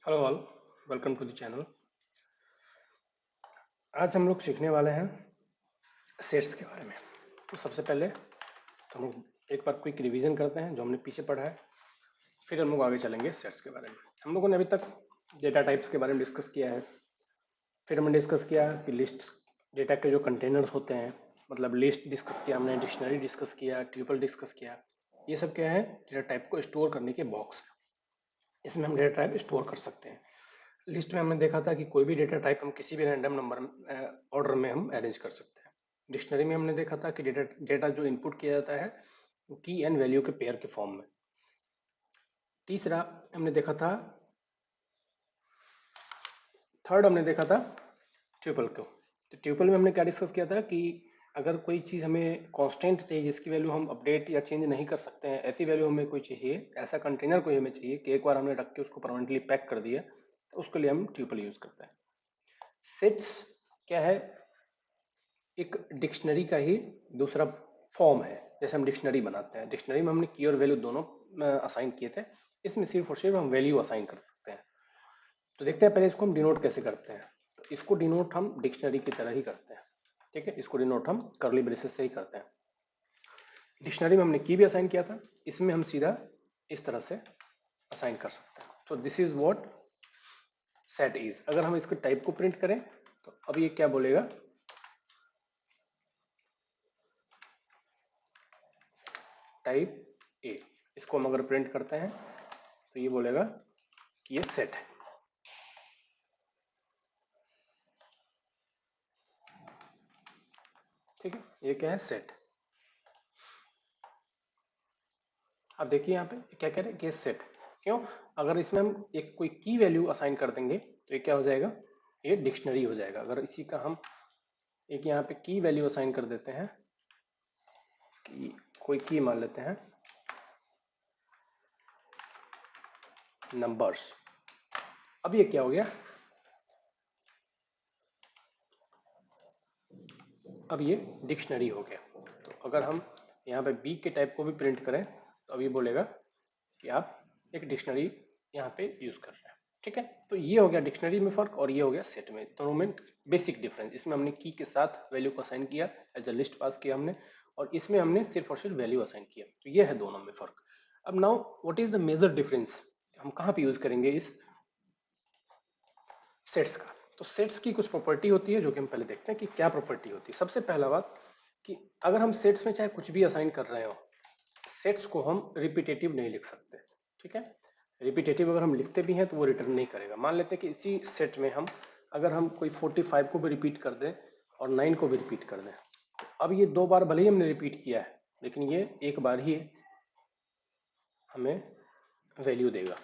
Hello all, welcome to the channel. आज हम लोग सीखने वाले हैं सेट्स के बारे में। तो सबसे पहले तो हम लोग एक बार क्विक रिवीजन करते हैं जो हमने पीछे पढ़ा है, फिर हम लोग आगे चलेंगे सेट्स के बारे में। हम लोगों ने अभी तक डेटा टाइप्स के बारे में डिस्कस किया है, फिर हमने डिस्कस किया कि लिस्ट डेटा के जो कंटेनर्स होते हैं, मतलब लिस्ट डिस्कस किया हमने, डिक्शनरी डिस्कस किया, ट्यूपल डिस्कस किया। ये सब क्या है? डेटा टाइप को स्टोर करने के बॉक्स है। इसमें हम डेटा टाइप स्टोर कर सकते हैं। लिस्ट में हमने देखा था कि कोई भी डेटा टाइप हम किसी भी रैंडम नंबर ऑर्डर में हम अरेंज कर सकते हैं। डिक्शनरी में हमने देखा था कि डेटा डेटा जो इनपुट किया जाता है की एंड वैल्यू के पेयर के फॉर्म में। तीसरा हमने देखा था, थर्ड हमने देखा था ट्यूपल को। तो ट्यूपल में हमने क्या डिस्कस किया था कि अगर कोई चीज़ हमें कांस्टेंट चाहिए जिसकी वैल्यू हम अपडेट या चेंज नहीं कर सकते हैं, ऐसी वैल्यू हमें कोई चाहिए, ऐसा कंटेनर कोई हमें चाहिए कि एक बार हमने रख के उसको परमानेंटली पैक कर दिया, तो उसके लिए हम ट्यूपल यूज़ करते हैं। सेट्स क्या है? एक डिक्शनरी का ही दूसरा फॉर्म है। जैसे हम डिक्शनरी बनाते हैं, डिक्शनरी में हमने की और वैल्यू दोनों असाइन किए थे, इसमें सिर्फ और सिर्फ हम वैल्यू असाइन कर सकते हैं। तो देखते हैं पहले इसको हम डिनोट कैसे करते हैं। तो इसको डिनोट हम डिक्शनरी की तरह ही करते हैं, ठीक है। इसको डिनोट हम कर्ली ब्रेसेस से ही करते हैं। डिक्शनरी में हमने की भी असाइन किया था, इसमें हम सीधा इस तरह से असाइन कर सकते हैं। तो this is what set is. अगर हम इसके टाइप को प्रिंट करें तो अब ये क्या बोलेगा? Type A. इसको हम अगर प्रिंट करते हैं तो ये बोलेगा कि ये सेट है, ठीक है। ये क्या है? सेट। अब देखिए यहाँ पे क्या कह रहे हैं कि ये सेट। क्यों? अगर इसमें हम एक कोई की वैल्यू असाइन कर देंगे तो ये क्या हो जाएगा? ये डिक्शनरी हो जाएगा। अगर इसी का हम एक यहाँ पे की वैल्यू असाइन कर देते हैं, कि कोई की मान लेते हैं नंबर्स, अब ये क्या हो गया? अब ये डिक्शनरी हो गया। तो अगर हम यहाँ पे बी के टाइप को भी प्रिंट करें तो अब ये बोलेगा कि आप एक डिक्शनरी यहाँ पे यूज कर रहे हैं, ठीक है। तो ये हो गया डिक्शनरी में फर्क, और ये हो गया सेट में। दोनों में बेसिक डिफरेंस। इसमें हमने की के साथ वैल्यू को असाइन किया, एज अ लिस्ट पास किया हमने, और इसमें हमने सिर्फ और सिर्फ वैल्यू असाइन किया। तो ये है दोनों में फर्क। अब now what is the major difference? हम कहाँ पे यूज करेंगे इस सेट्स का? तो सेट्स की कुछ प्रॉपर्टी होती है जो कि हम पहले देखते हैं कि क्या प्रॉपर्टी होती है। सबसे पहला बात कि अगर हम सेट्स में चाहे कुछ भी असाइन कर रहे हो, सेट्स को हम रिपीटेटिव नहीं लिख सकते, ठीक है। रिपीटेटिव अगर हम लिखते भी हैं तो वो रिटर्न नहीं करेगा। मान लेते हैं कि इसी सेट में हम अगर हम कोई 45 को भी रिपीट कर दें और 9 को भी रिपीट कर दें, अब ये दो बार भले ही हमने रिपीट किया है, लेकिन ये एक बार ही हमें वैल्यू देगा,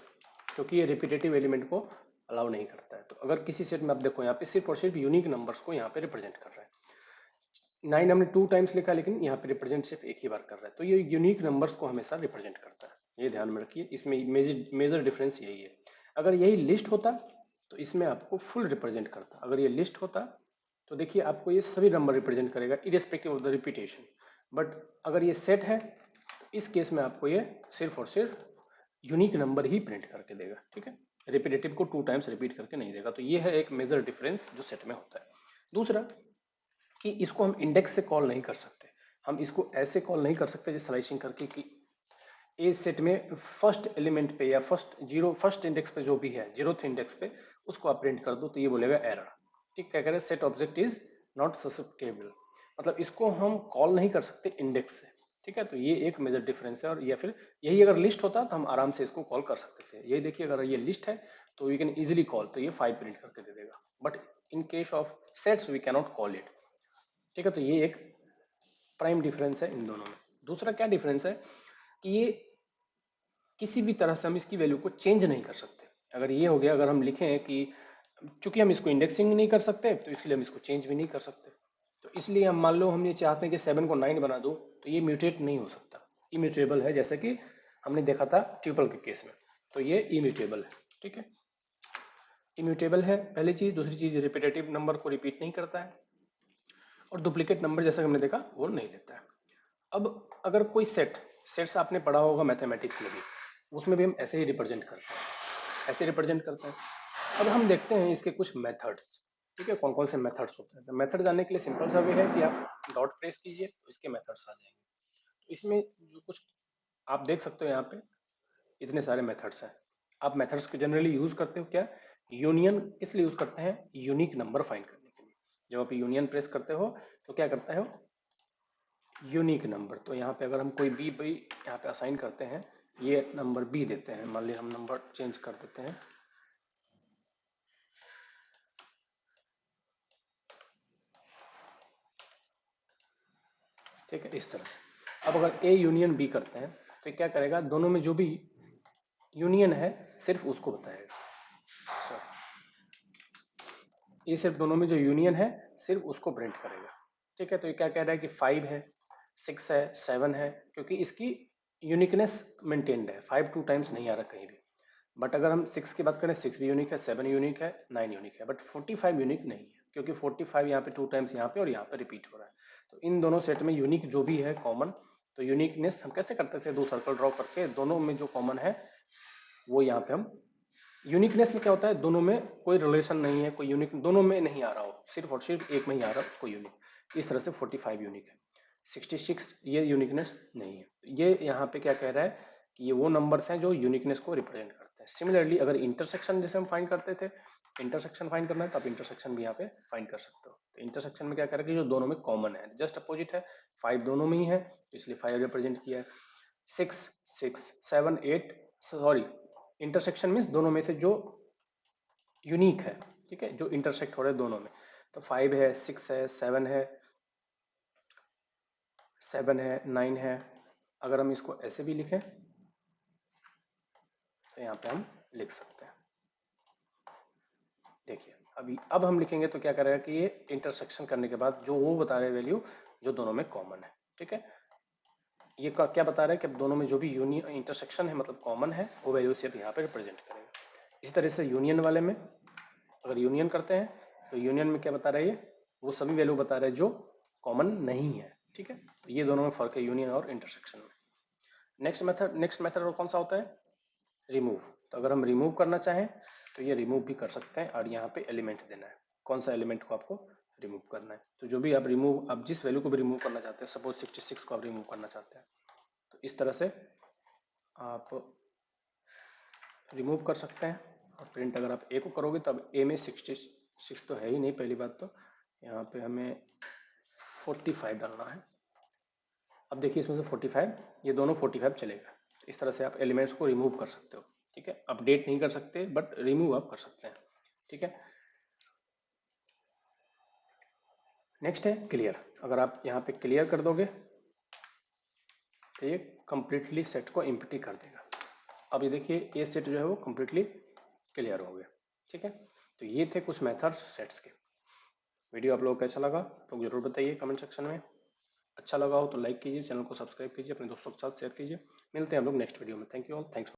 क्योंकि ये रिपीटेटिव एलिमेंट को अलाउ नहीं करता है। तो अगर किसी सेट में आप देखो यहाँ पे सिर्फ और सिर्फ यूनिक नंबर्स को यहाँ पे रिप्रेजेंट कर रहा है। 9 हमने 2 टाइम्स लिखा, लेकिन यहाँ पे रिप्रेजेंट सिर्फ एक ही बार कर रहा है। तो ये यूनिक नंबर्स को हमेशा रिप्रेजेंट करता है, ये ध्यान में रखिए। इसमें मेजर डिफरेंस यही है। अगर यही लिस्ट होता तो इसमें आपको फुल रिप्रेजेंट करता। अगर ये लिस्ट होता तो देखिए आपको ये सभी नंबर रिप्रेजेंट करेगा irrespective of the repetition. But अगर ये सेट है तो इस केस में आपको ये सिर्फ और सिर्फ यूनिक नंबर ही प्रिंट करके देगा, ठीक है। रिपीटेटिव को 2 टाइम्स रिपीट करके नहीं देगा। तो ये है एक मेजर डिफरेंस जो सेट में होता है। दूसरा कि इसको हम इंडेक्स से कॉल नहीं कर सकते। हम इसको ऐसे कॉल नहीं कर सकते जैसे स्लाइसिंग करके कि ए सेट में फर्स्ट एलिमेंट पे या फर्स्ट इंडेक्स पे जो भी है, जीरोथ इंडेक्स पे उसको आप प्रिंट कर दो, तो ये बोलेगा एरर। ठीक, क्या कह रहे हैं? Set object is not susceptible, मतलब इसको हम कॉल नहीं कर सकते इंडेक्स से, ठीक है। तो ये एक मेजर डिफरेंस है। और या फिर यही अगर लिस्ट होता तो हम आराम से इसको कॉल कर सकते थे। यही देखिए, अगर ये लिस्ट है तो वी कैन इजिली कॉल, तो ये 5 प्रिंट करके दे देगा। But in case of sets we cannot call it, ठीक है। तो ये एक प्राइम डिफरेंस है इन दोनों में। दूसरा क्या डिफरेंस है कि ये किसी भी तरह से हम इसकी वैल्यू को चेंज नहीं कर सकते। अगर ये हो गया, अगर हम लिखें कि चूंकि हम इसको इंडेक्सिंग नहीं कर सकते तो इसलिए हम इसको चेंज भी नहीं कर सकते। तो इसलिए हम मान लो हम ये चाहते हैं कि 7 को 9 बना दो, तो ये म्यूटेट नहीं हो सकता, इम्यूटेबल है, जैसे कि हमने देखा था ट्यूपल के केस में। तो ये इम्यूटेबल है, ठीक है। इम्यूटेबल है पहली चीज। दूसरी चीज, रिपीटेटिव नंबर को रिपीट नहीं करता है, और डुप्लीकेट नंबर जैसा कि हमने देखा वो नहीं लेता है। अब अगर कोई सेट्स आपने पढ़ा होगा मैथमेटिक्स में भी, उसमें भी हम ऐसे ही रिप्रेजेंट करते हैं। ऐसे रिप्रेजेंट करते हैं। अब हम देखते हैं इसके कुछ मेथड्स, ठीक है, कौन कौन से मेथड्स होते हैं। तो मेथड जानने के लिए सिंपल सा वे है कि आप डॉट प्रेस कीजिए तो इसके मेथड्स आ जाएंगे। तो इसमें जो कुछ आप देख सकते हो यहाँ पे इतने सारे मेथड्स हैं। आप मेथड्स को जनरली यूज करते हो क्या, यूनियन इसलिए यूज करते हैं यूनिक नंबर फाइंड करने के लिए। जब आप यूनियन प्रेस करते हो तो क्या करता है यूनिक नंबर। तो यहाँ पे अगर हम कोई बी यहाँ पे असाइन करते हैं, ये नंबर बी देते हैं, मान लीजिए हम नंबर चेंज कर देते हैं, ठीक है, इस तरह से। अब अगर ए यूनियन बी करते हैं तो क्या करेगा, दोनों में जो भी यूनियन है सिर्फ उसको बताएगा। ये सिर्फ दोनों में जो यूनियन है सिर्फ उसको प्रिंट करेगा, ठीक है। तो ये क्या कह रहा है कि 5 है, 6 है, 7 है, क्योंकि इसकी यूनिकनेस मेंटेन्ड है, 5 2 टाइम्स नहीं आ रहा कहीं भी। बट अगर हम 6 की बात करें, 6 भी यूनिक है, 7 यूनिक है, 9 यूनिक है, बट 45 यूनिक नहीं है, क्योंकि 45 यहाँ पे 2 टाइम्स यहाँ पे और यहाँ पे रिपीट हो रहा है। तो इन दोनों सेट में यूनिक जो भी है कॉमन, तो यूनिकनेस हम कैसे करते थे, 2 सर्कल ड्रॉ करके दोनों में जो कॉमन है वो यहाँ पे हम, यूनिकनेस में क्या होता है, दोनों में कोई रिलेशन नहीं है, कोई यूनिक दोनों में नहीं आ रहा हो, सिर्फ और सिर्फ एक में ही आ रहा हो उसको यूनिक। इस तरह से 45 यूनिक है, 66 ये यूनिकनेस नहीं है। ये यहाँ पे क्या कह रहा है कि ये वो नंबर्स हैं जो यूनिकनेस को रिप्रेजेंट करते हैं। सिमिलरली अगर इंटरसेक्शन जैसे हम फाइंड करते थे, इंटरसेक्शन फाइंड करना है तो आप इंटरसेक्शन भी यहाँ पे फाइंड कर सकते हो। तो इंटरसेक्शन में क्या कह रहा है कि जो दोनों में कॉमन है, जस्ट अपोजिट है, 5 दोनों में ही है तो इसलिए 5 रिप्रेजेंट किया है। 6 6 7 8 सॉरी, इंटरसेक्शन मीन्स दोनों में से जो यूनिक है, ठीक है, जो इंटरसेक्ट हो रहे हैं दोनों में। तो 5 है, 6 है, 7 है, 7 है, 9 है। अगर हम इसको ऐसे भी लिखें तो यहाँ पे हम लिख सकते हैं। देखिए अभी अब हम लिखेंगे तो क्या करेगा कि ये इंटरसेक्शन करने के बाद जो वो बता रहे वैल्यू जो दोनों में कॉमन है, ठीक है, ये क्या बता रहा है कि दोनों में जो भी यूनियन इंटरसेक्शन है मतलब कॉमन है वो वैल्यू से यहाँ पे रिप्रेजेंट करेगा। इसी तरह से यूनियन वाले में अगर यूनियन करते हैं तो यूनियन में क्या बता रहा है, ये वो सभी वैल्यू बता रहा है जो कॉमन नहीं है, ठीक है। तो ये दोनों में फर्क है यूनियन और इंटरसेक्शन में। नेक्स्ट मेथड और कौन सा होता है, रिमूव। तो अगर हम रिमूव करना चाहें तो ये रिमूव भी कर सकते हैं और यहाँ पे एलिमेंट देना है, कौन सा एलिमेंट को आपको रिमूव करना है। तो जो भी आप रिमूव, आप जिस वैल्यू को भी रिमूव करना चाहते हैं, सपोज 66 को आप रिमूव करना चाहते हैं तो इस तरह से आप रिमूव कर सकते हैं। और प्रिंट अगर आप ए को करोगे तो अब ए में 66 तो है ही नहीं, पहली बात तो यहाँ पे हमें 45 डालना है। अब देखिए इसमें से 45, ये दोनों 45 चलेगा। इस तरह से आप एलिमेंट्स को रिमूव कर सकते हो, ठीक है। अपडेट नहीं कर सकते बट रिमूव आप कर सकते हैं, ठीक है। नेक्स्ट है क्लियर। अगर आप यहाँ पे क्लियर कर दोगे तो ये कंप्लीटली सेट को एम्प्टी कर देगा। अब ये देखिए ये सेट जो है वो कंप्लीटली क्लियर हो गया, ठीक है। तो ये थे कुछ मेथड्स सेट्स के। वीडियो आप लोगों को कैसा लगा तो जरूर बताइए कमेंट सेक्शन में। अच्छा लगा हो तो लाइक कीजिए, चैनल को सब्सक्राइब कीजिए, अपने दोस्तों के साथ शेयर कीजिए। मिलते हैं हम लोग नेक्स्ट वीडियो में। Thank you all, thanks.